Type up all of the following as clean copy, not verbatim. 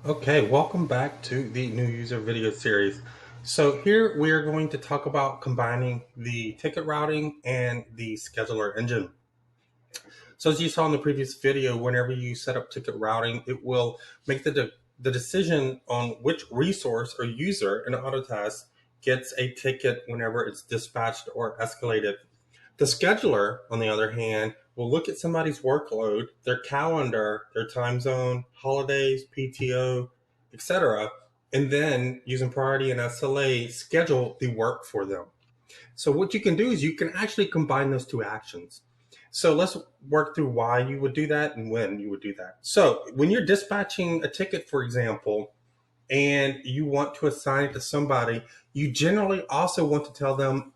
Okay, welcome back to the new user video series. So here we are going to talk about combining the ticket routing and the scheduler engine. So as you saw in the previous video, whenever you set up ticket routing, it will make the decision on which resource or user in Autotask gets a ticket whenever it's dispatched or escalated. The scheduler, on the other hand, will look at somebody's workload, their calendar, their time zone, holidays, PTO, etc., and then using priority and SLA, schedule the work for them. So what you can do is you can actually combine those two actions. So let's work through why you would do that and when you would do that. So when you're dispatching a ticket, for example, and you want to assign it to somebody, you generally also want to tell them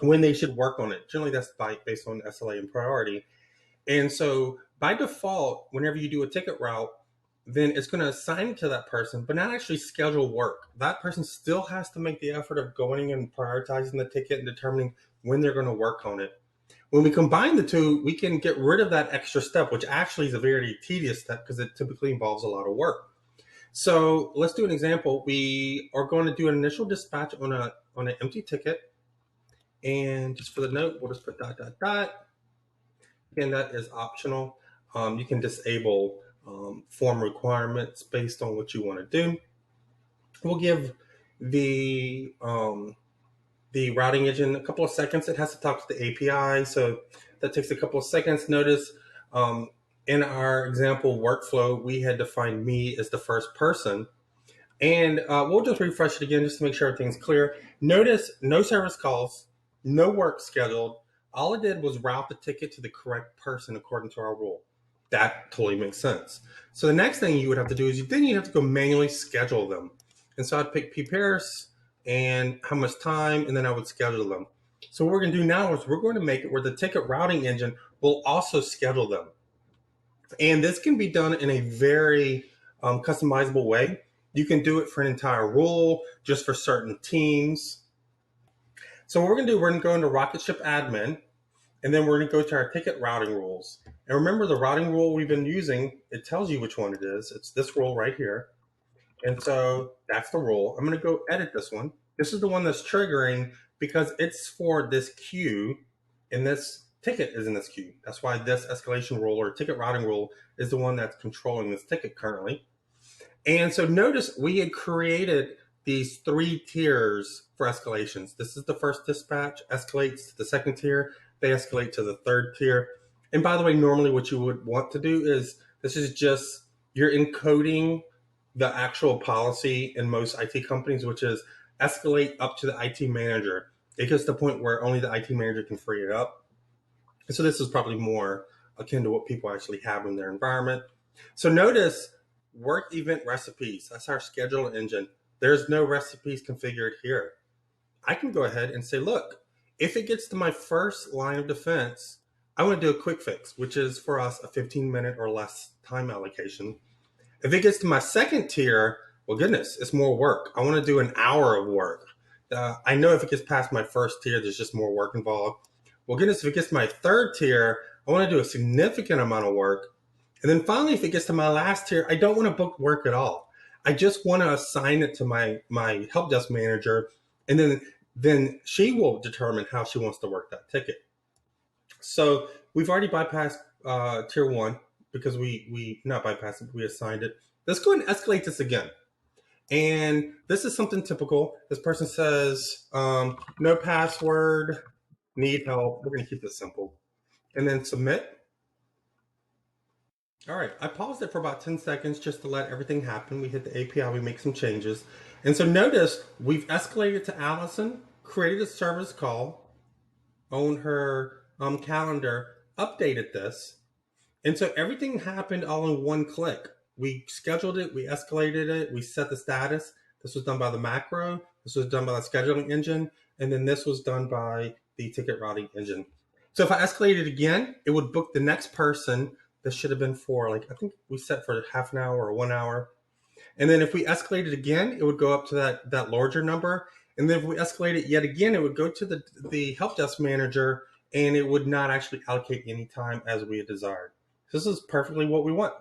when they should work on it. Generally, that's based on SLA and priority. And so by default, whenever you do a ticket route, then it's going to assign it to that person, but not actually schedule work. That person still has to make the effort of going and prioritizing the ticket and determining when they're going to work on it. When we combine the two, we can get rid of that extra step, which actually is a very tedious step because it typically involves a lot of work. So let's do an example. We are going to do an initial dispatch on an empty ticket. And just for the note, we'll just put dot, dot, dot. Again, that is optional. You can disable form requirements based on what you want to do. We'll give the routing engine a couple of seconds. It has to talk to the API, so that takes a couple of seconds. Notice in our example workflow, we had defined me as the first person. And we'll just refresh it again just to make sure everything's clear. Notice no service calls, no work scheduled. All it did was route the ticket to the correct person according to our rule. That totally makes sense. So the next thing you would have to do is you have to go manually schedule them. And so I'd pick P pairs and how much time, and then I would schedule them. So what we're going to do now is we're going to make it where the ticket routing engine will also schedule them. And this can be done in a very customizable way. You can do it for an entire rule, just for certain teams. So what we're going to do, we're going to go into Rocket Ship Admin, and then we're going to go to our ticket routing rules. And remember the routing rule we've been using, it tells you which one it is. It's this rule right here. And so that's the rule. I'm going to go edit this one. This is the one that's triggering because it's for this queue, and this ticket is in this queue. That's why this escalation rule or ticket routing rule is the one that's controlling this ticket currently. And so notice we had created these three tiers for escalations. This is the first dispatch, escalates to the second tier, they escalate to the third tier. And by the way, normally what you would want to do is this is just you're encoding the actual policy in most IT companies, which is escalate up to the IT manager. It gets to the point where only the IT manager can free it up. And so this is probably more akin to what people actually have in their environment. So notice work event recipes. That's our schedule engine. There's no recipes configured here. I can go ahead and say, look, if it gets to my first line of defense, I want to do a quick fix, which is for us a 15-minute or less time allocation. If it gets to my second tier, well, goodness, it's more work. I want to do an hour of work. I know if it gets past my first tier, there's just more work involved. Well, goodness, if it gets to my third tier, I want to do a significant amount of work. And then finally, if it gets to my last tier, I don't want to book work at all. I just want to assign it to my help desk manager, and then she will determine how she wants to work that ticket. So we've already bypassed tier one because we not bypassed it, we assigned it. Let's go ahead and escalate this again. And this is something typical. This person says, no password, need help. We're going to keep this simple. And then submit. All right, I paused it for about 10 seconds just to let everything happen. We hit the API, we make some changes. And so notice we've escalated to Allison, created a service call on her calendar, updated this. And so everything happened all in one click. We scheduled it, we escalated it, we set the status. This was done by the macro, this was done by the scheduling engine, and then this was done by the ticket routing engine. So if I escalated again, it would book the next person. This should have been for I think we set for half an hour or 1 hour. And then if we escalate it again, it would go up to that larger number. And then if we escalate it yet again, it would go to the help desk manager, and it would not actually allocate any time as we had desired. This is perfectly what we want.